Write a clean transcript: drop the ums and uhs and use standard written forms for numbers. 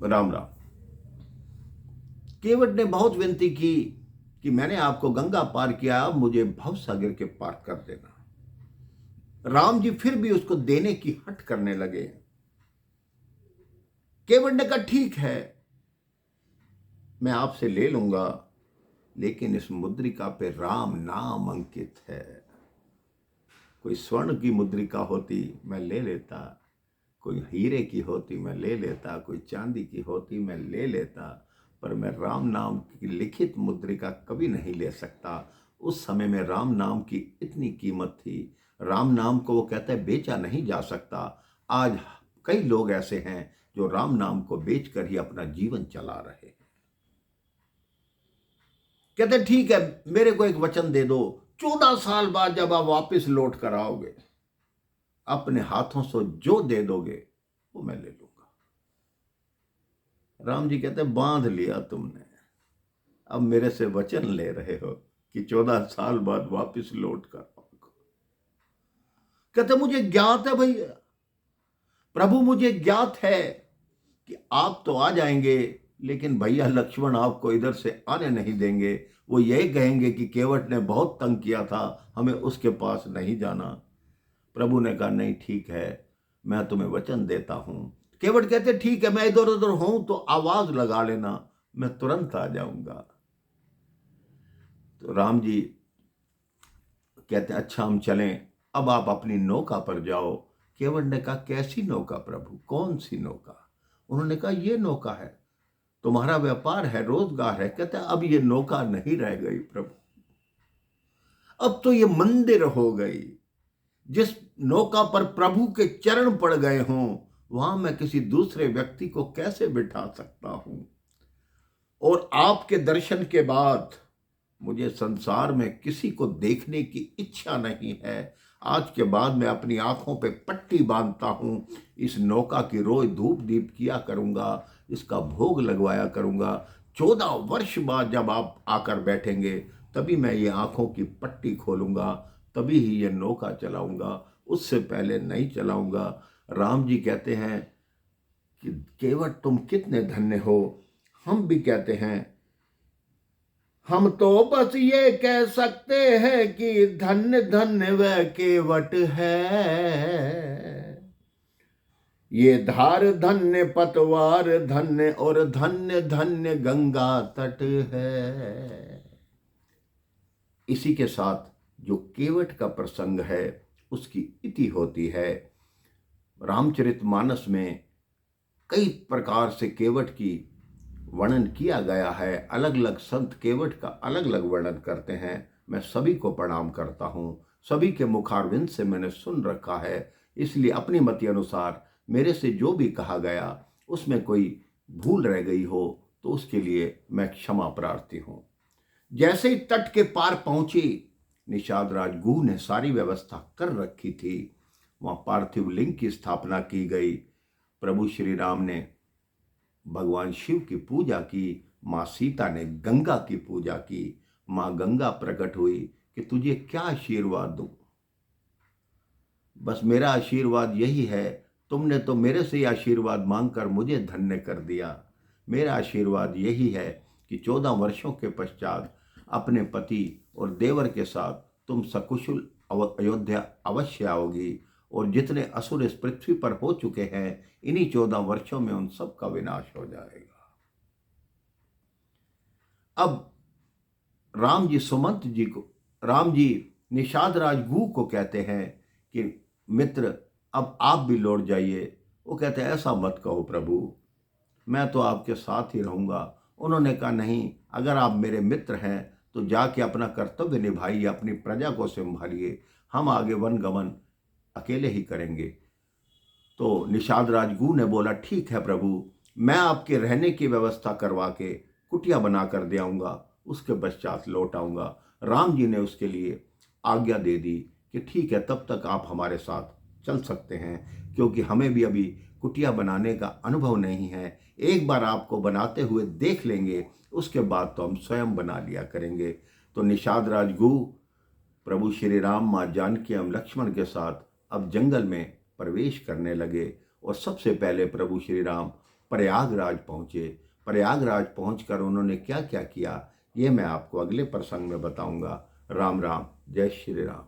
राम राम। केवट ने बहुत विनती की कि मैंने आपको गंगा पार किया, अब मुझे भवसागर के पार कर देना। राम जी फिर भी उसको देने की हट करने लगे। केवट ने कहा ठीक है, मैं आपसे ले लूंगा, लेकिन इस मुद्रिका पे राम नाम अंकित है। कोई स्वर्ण की मुद्रिका होती मैं ले लेता, कोई हीरे की होती मैं ले लेता, कोई चांदी की होती मैं ले लेता, पर मैं राम नाम की लिखित मुद्रिका कभी नहीं ले सकता। उस समय में राम नाम की इतनी कीमत थी। राम नाम को वो कहता है बेचा नहीं जा सकता। आज कई लोग ऐसे हैं जो राम नाम को बेचकर ही अपना जीवन चला रहे हैं। कहते ठीक है, मेरे को एक वचन दे दो, 14 साल बाद जब आप वापस लौट कर आओगे, अपने हाथों से जो दे दोगे वो मैं ले लूंगा। राम जी कहते बांध लिया तुमने, अब मेरे से वचन ले रहे हो कि 14 साल बाद वापस लौट कर आओगे। कहते मुझे ज्ञात है भैया, प्रभु मुझे ज्ञात है कि आप तो आ जाएंगे, लेकिन भैया लक्ष्मण आपको इधर से आने नहीं देंगे। वो यही कहेंगे कि केवट ने बहुत तंग किया था, हमें उसके पास नहीं जाना। प्रभु ने कहा नहीं ठीक है, मैं तुम्हें वचन देता हूं। केवट कहते ठीक है, मैं इधर उधर हूं तो आवाज लगा लेना, मैं तुरंत आ जाऊंगा। तो राम जी कहते अच्छा हम चलें, अब आप अपनी नौका पर जाओ। केवट ने कहा कैसी नौका प्रभु, कौन सी नौका? उन्होंने कहा ये नौका है, तुम्हारा व्यापार है, रोजगार है। कहते अब ये नौका नहीं रह गई प्रभु, अब तो ये मंदिर हो गई। जिस नौका पर प्रभु के चरण पड़ गए हों, वहां मैं किसी दूसरे व्यक्ति को कैसे बिठा सकता हूं? और आपके दर्शन के बाद मुझे संसार में किसी को देखने की इच्छा नहीं है। आज के बाद मैं अपनी आंखों पे पट्टी बांधता हूं, इस नौका की रोज धूप दीप किया करूंगा, इसका भोग लगवाया करूंगा। 14 वर्ष बाद जब आप आकर बैठेंगे, तभी मैं ये आंखों की पट्टी खोलूंगा, तभी ही ये नौका चलाऊंगा, उससे पहले नहीं चलाऊंगा। राम जी कहते हैं कि केवट तुम कितने धन्य हो। हम भी कहते हैं, हम तो बस ये कह सकते हैं कि धन्य धन्य वह केवट है, ये धार धन्य पतवार धन्य, और धन्य धन्य गंगा तट है। इसी के साथ जो केवट का प्रसंग है उसकी इति होती है। रामचरितमानस में कई प्रकार से केवट की वर्णन किया गया है। अलग अलग संत केवट का अलग अलग वर्णन करते हैं। मैं सभी को प्रणाम करता हूं, सभी के मुखारविंद से मैंने सुन रखा है, इसलिए अपनी मति अनुसार मेरे से जो भी कहा गया उसमें कोई भूल रह गई हो तो उसके लिए मैं क्षमा प्रार्थी हूं। जैसे ही तट के पार पहुंची, निषाद राजगुह ने सारी व्यवस्था कर रखी थी। वहां पार्थिव लिंग की स्थापना की गई। प्रभु श्री राम ने भगवान शिव की पूजा की, माँ सीता ने गंगा की पूजा की। माँ गंगा प्रकट हुई कि तुझे क्या आशीर्वाद दूं। बस मेरा आशीर्वाद यही है, तुमने तो मेरे से आशीर्वाद मांगकर मुझे धन्य कर दिया। मेरा आशीर्वाद यही है कि 14 वर्षों के पश्चात अपने पति और देवर के साथ तुम सकुशल अयोध्या अवश्य आओगी, और जितने असुर इस पृथ्वी पर हो चुके हैं, इन्हीं 14 वर्षों में उन सब का विनाश हो जाएगा। अब राम जी निषाद राजगुह को कहते हैं कि मित्र अब आप भी लौट जाइए। वो कहते हैं ऐसा मत कहो प्रभु, मैं तो आपके साथ ही रहूंगा। उन्होंने कहा नहीं, अगर आप मेरे मित्र हैं तो जाके अपना कर्तव्य निभाइए, अपनी प्रजा को संभालिए, हम आगे वन गमन अकेले ही करेंगे। तो निषाद राजगुह ने बोला ठीक है प्रभु, मैं आपके रहने की व्यवस्था करवा के कुटिया बना कर दे आऊँगा, उसके पश्चात लौट आऊँगा। राम जी ने उसके लिए आज्ञा दे दी कि ठीक है, तब तक आप हमारे साथ चल सकते हैं, क्योंकि हमें भी अभी कुटिया बनाने का अनुभव नहीं है। एक बार आपको बनाते हुए देख लेंगे, उसके बाद तो हम स्वयं बना लिया करेंगे। तो निषाद राजगुह प्रभु श्री राम, माँ जानकी एवं लक्ष्मण के साथ अब जंगल में प्रवेश करने लगे। और सबसे पहले प्रभु श्री राम प्रयागराज पहुँचे। प्रयागराज पहुँचकर उन्होंने क्या क्या किया, ये मैं आपको अगले प्रसंग में बताऊंगा। राम राम, जय श्री राम।